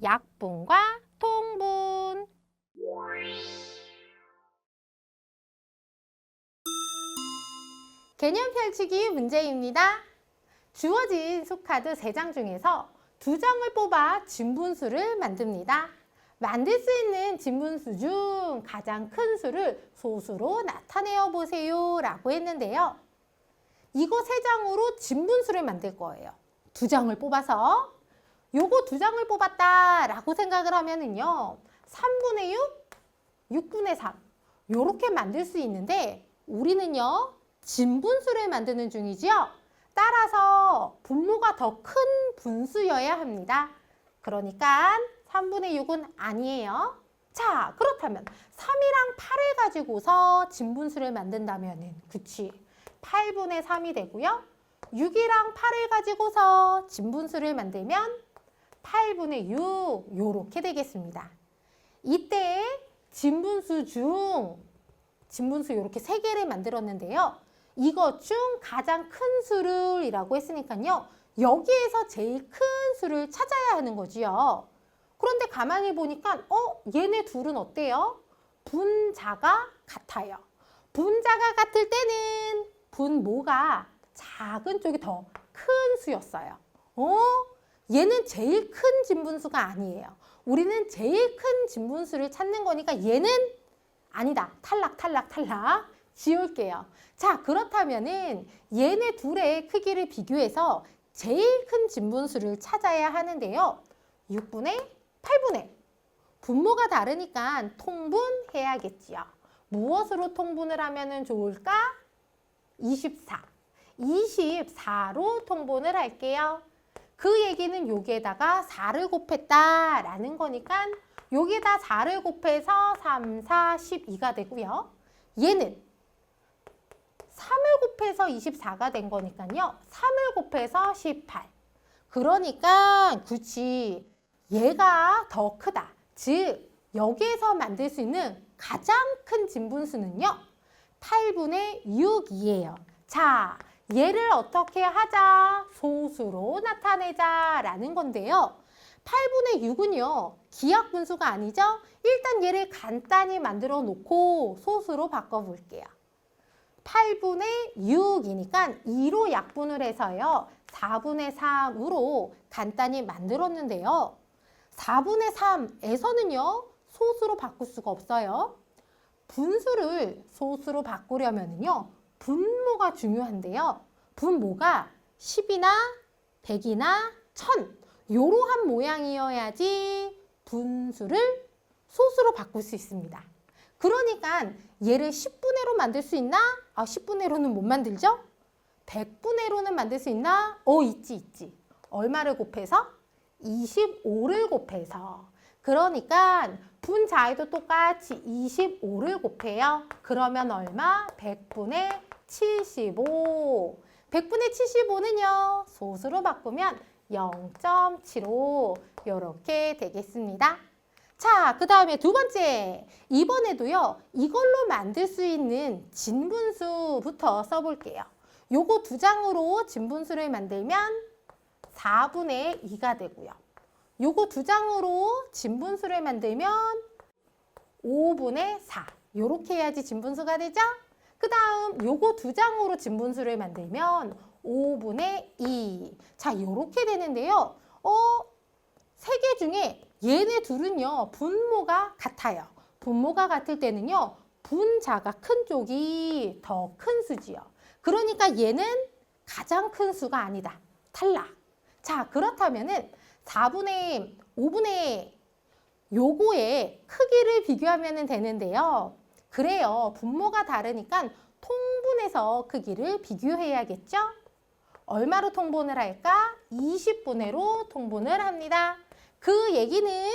약분과 통분. 개념 펼치기 문제입니다. 주어진 수카드 3장 중에서 2장을 뽑아 진분수를 만듭니다. 만들 수 있는 진분수 중 가장 큰 수를 소수로 나타내어 보세요 라고 했는데요. 이거 3장으로 진분수를 만들 거예요. 2장을 뽑아서 요거 2장을 뽑았다 라고 생각을 하면은요, 3분의 6, 6분의 3 요렇게 만들 수 있는데 우리는요 진분수를 만드는 중이지요. 따라서 분모가 더 큰 분수여야 합니다. 그러니까 3분의 6은 아니에요. 자, 그렇다면 3이랑 8을 가지고서 진분수를 만든다면은, 그치, 8분의 3이 되고요. 6이랑 8을 가지고서 진분수를 만들면 8분의 6 요렇게 되겠습니다. 이때 진분수 요렇게 3개를 만들었는데요. 이것 중 가장 큰 수를 이라고 했으니까요. 여기에서 제일 큰 수를 찾아야 하는 거지요. 그런데 가만히 보니까 얘네 둘은 어때요? 분자가 같아요. 분자가 같을 때는 분모가 작은 쪽이 더 큰 수였어요. 얘는 제일 큰 진분수가 아니에요. 우리는 제일 큰 진분수를 찾는 거니까 얘는 아니다. 탈락. 지울게요. 자, 그렇다면은 얘네 둘의 크기를 비교해서 제일 큰 진분수를 찾아야 하는데요. 6분의 8분의 분모가 다르니까 통분해야겠지요. 무엇으로 통분을 하면 좋을까? 24로 통분을 할게요. 그 얘기는 여기에다가 4를 곱했다라는 거니까 여기에다 4를 곱해서 3, 4, 12가 되고요. 얘는 3을 곱해서 24가 된 거니까요. 3을 곱해서 18. 그러니까 그치, 얘가 더 크다. 즉 여기에서 만들 수 있는 가장 큰 진분수는요. 8분의 6이에요. 자, 얘를 어떻게 하자? 소수로 나타내자라는 건데요. 8분의 6은요. 기하분수가 아니죠? 일단 얘를 간단히 만들어 놓고 소수로 바꿔볼게요. 8분의 6이니까 2로 약분을 해서요. 4분의 3으로 간단히 만들었는데요. 4분의 3에서는요. 소수로 바꿀 수가 없어요. 분수를 소수로 바꾸려면요. 분모가 중요한데요. 분모가 10이나 100이나 1000 이러한 모양이어야지 분수를 소수로 바꿀 수 있습니다. 그러니까 얘를 10분의 1로 만들 수 있나? 10분의 1로는 못 만들죠? 100분의 1로는 만들 수 있나? 있지. 얼마를 곱해서? 25를 곱해서. 그러니까 분자에도 똑같이 25를 곱해요. 그러면 얼마? 100분의 75. 100분의 75는요. 소수로 바꾸면 0.75 이렇게 되겠습니다. 자, 그 다음에 두 번째. 이번에도요. 이걸로 만들 수 있는 진분수부터 써볼게요. 요거 2장으로 진분수를 만들면 4분의 2가 되고요. 요거 2장으로 진분수를 만들면 5분의 4. 요렇게 해야지 진분수가 되죠? 그 다음 요거 2장으로 진분수를 만들면 5분의 2. 자, 요렇게 되는데요. 3개 중에 얘네 둘은요. 분모가 같아요. 분모가 같을 때는요. 분자가 큰 쪽이 더 큰 수지요. 그러니까 얘는 가장 큰 수가 아니다. 탈락. 자, 그렇다면은 4분의 5분의 요거의 크기를 비교하면 되는데요. 그래요. 분모가 다르니까 통분해서 크기를 비교해야겠죠? 얼마로 통분을 할까? 20분의로 통분을 합니다. 그 얘기는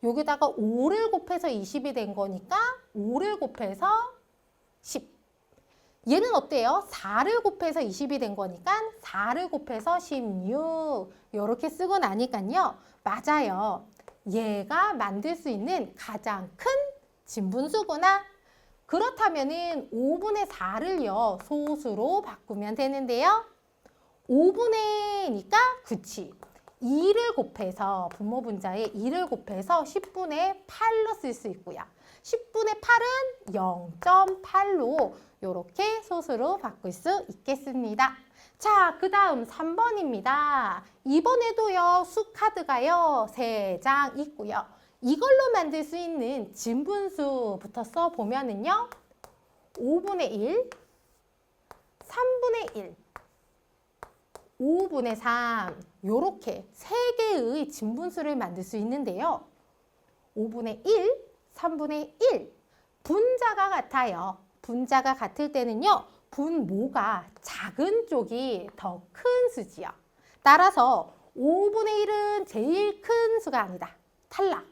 여기다가 5를 곱해서 20이 된 거니까 5를 곱해서 10. 얘는 어때요? 4를 곱해서 20이 된 거니까 4를 곱해서 16. 이렇게 쓰고 나니까요. 맞아요. 얘가 만들 수 있는 가장 큰 진분수구나. 그렇다면은 5분의 4를요. 소수로 바꾸면 되는데요. 5분의니까 그치. 2를 곱해서 분모 분자에 2를 곱해서 10분의 8로 쓸 수 있고요. 10분의 8은 0.8로 이렇게 소수로 바꿀 수 있겠습니다. 자, 그 다음 3번입니다. 이번에도요, 수카드가요, 3장 있고요. 이걸로 만들 수 있는 진분수부터 써보면은요, 5분의 1, 3분의 1, 5분의 3 요렇게 3개의 진분수를 만들 수 있는데요. 5분의 1, 3분의 1 분자가 같아요. 분자가 같을 때는요. 분모가 작은 쪽이 더 큰 수지요. 따라서 5분의 1은 제일 큰 수가 아니다. 탈락.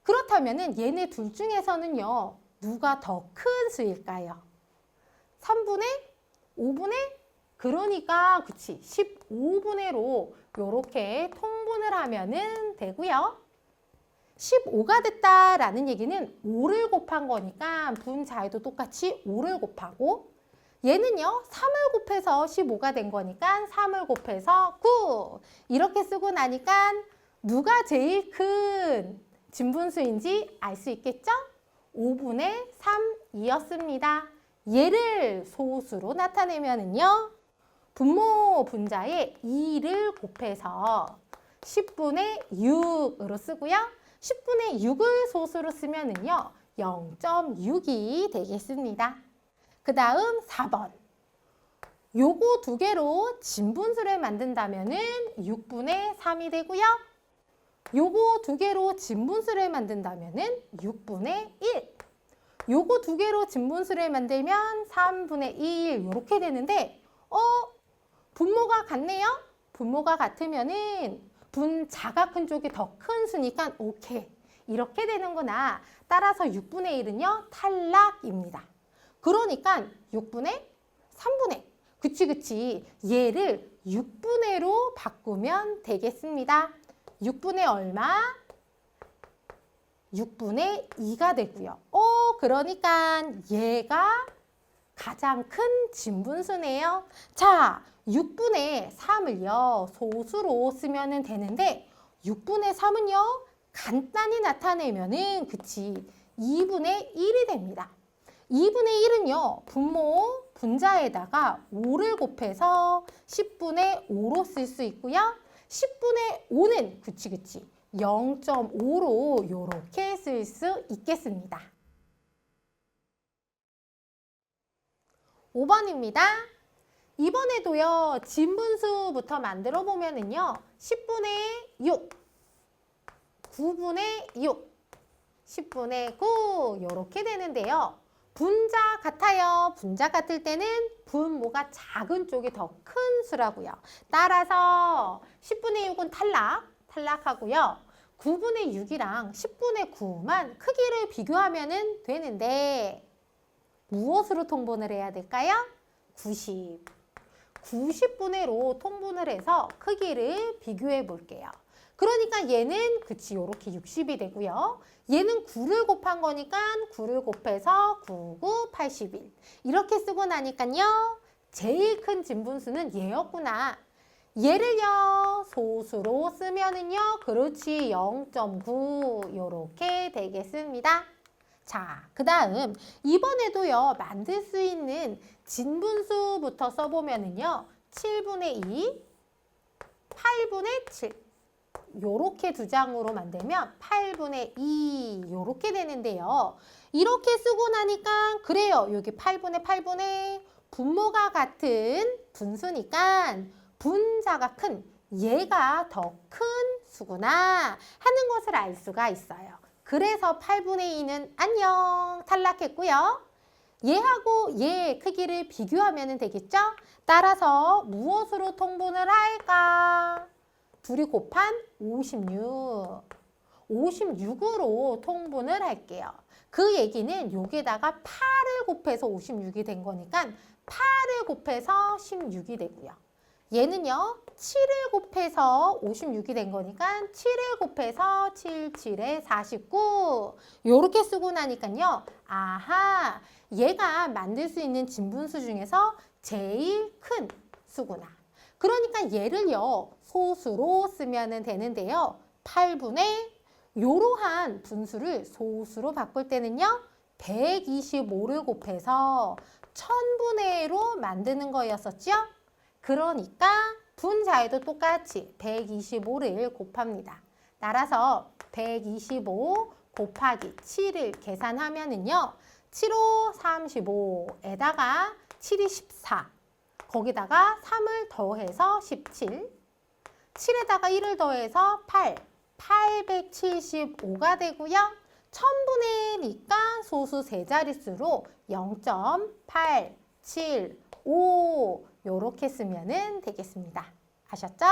그렇다면 얘네 둘 중에서는요. 누가 더 큰 수일까요? 3분의 5분의 그러니까 그치 15분의로 이렇게 통분을 하면은 되고요. 15가 됐다라는 얘기는 5를 곱한 거니까 분자에도 똑같이 5를 곱하고 얘는요 3을 곱해서 15가 된 거니까 3을 곱해서 9 이렇게 쓰고 나니까 누가 제일 큰 진분수인지 알 수 있겠죠? 5분의 3이었습니다. 얘를 소수로 나타내면은요. 분모 분자에 2를 곱해서 10분의 6으로 쓰고요. 10분의 6을 소수로 쓰면은요. 0.6이 되겠습니다. 그 다음 4번. 요거 두 개로 진분수를 만든다면은 6분의 3이 되고요. 요거 두 개로 진분수를 만든다면은 6분의 1. 요거 두 개로 진분수를 만들면 3분의 1 이렇게 되는데 분모가 같네요. 분모가 같으면은 분자가 큰 쪽이 더 큰 수니까 오케이. 이렇게 되는구나. 따라서 6분의 1은요. 탈락입니다. 그러니까 6분의 3분의 그치. 얘를 6분의로 바꾸면 되겠습니다. 6분의 얼마? 6분의 2가 되고요. 그러니까 얘가 가장 큰 진분수네요. 자, 6분의 3을요. 소수로 쓰면 되는데 6분의 3은요. 간단히 나타내면은 그치 2분의 1이 됩니다. 2분의 1은요. 분모 분자에다가 5를 곱해서 10분의 5로 쓸 수 있고요. 10분의 5는 그치 0.5로 이렇게 쓸 수 있겠습니다. 5번입니다. 이번에도요. 진분수부터 만들어 보면은요. 10분의 6, 9분의 6, 10분의 9 이렇게 되는데요. 분자 같아요. 분자 같을 때는 분모가 작은 쪽이 더 큰 수라고요. 따라서 10분의 6은 탈락하고요. 9분의 6이랑 10분의 9만 크기를 비교하면 되는데 무엇으로 통분을 해야 될까요? 90분의로 통분을 해서 크기를 비교해 볼게요. 그러니까 얘는 요렇게 60이 되고요. 얘는 9를 곱한 거니까 9를 곱해서 9, 9, 81 이렇게 쓰고 나니까요. 제일 큰 진분수는 얘였구나. 얘를요. 소수로 쓰면은요. 그렇지 0.9 이렇게 되겠습니다. 자, 그 다음 이번에도요. 만들 수 있는 진분수부터 써보면은요. 7분의 2, 8분의 7 요렇게 두 장으로 만들면 8분의 2 요렇게 되는데요. 이렇게 쓰고 나니까 그래요. 여기 8분의 분모가 같은 분수니까 분자가 큰 얘가 더 큰 수구나 하는 것을 알 수가 있어요. 그래서 8분의 2는 안녕 탈락했고요. 얘하고 얘 크기를 비교하면 되겠죠? 따라서 무엇으로 통분을 할까? 둘이 곱한 56. 56으로 통분을 할게요. 그 얘기는 여기에다가 8을 곱해서 56이 된 거니까 8을 곱해서 16이 되고요. 얘는요. 7을 곱해서 56이 된 거니까 7을 곱해서 7, 7에 49 이렇게 쓰고 나니까요. 아하, 얘가 만들 수 있는 진분수 중에서 제일 큰 수구나. 그러니까 얘를요. 소수로 쓰면 되는데요. 8분의 이러한 분수를 소수로 바꿀 때는요. 125를 곱해서 1000분의 1로 만드는 거였었죠. 그러니까 분자에도 똑같이 125를 곱합니다. 따라서 125 곱하기 7을 계산하면은요. 7호 35에다가 7이 14, 거기다가 3을 더해서 17, 7에다가 1을 더해서 8, 875가 되고요. 1000분의 1이니까 소수 세 자릿수로 0.875 요렇게 쓰면 되겠습니다. 아셨죠?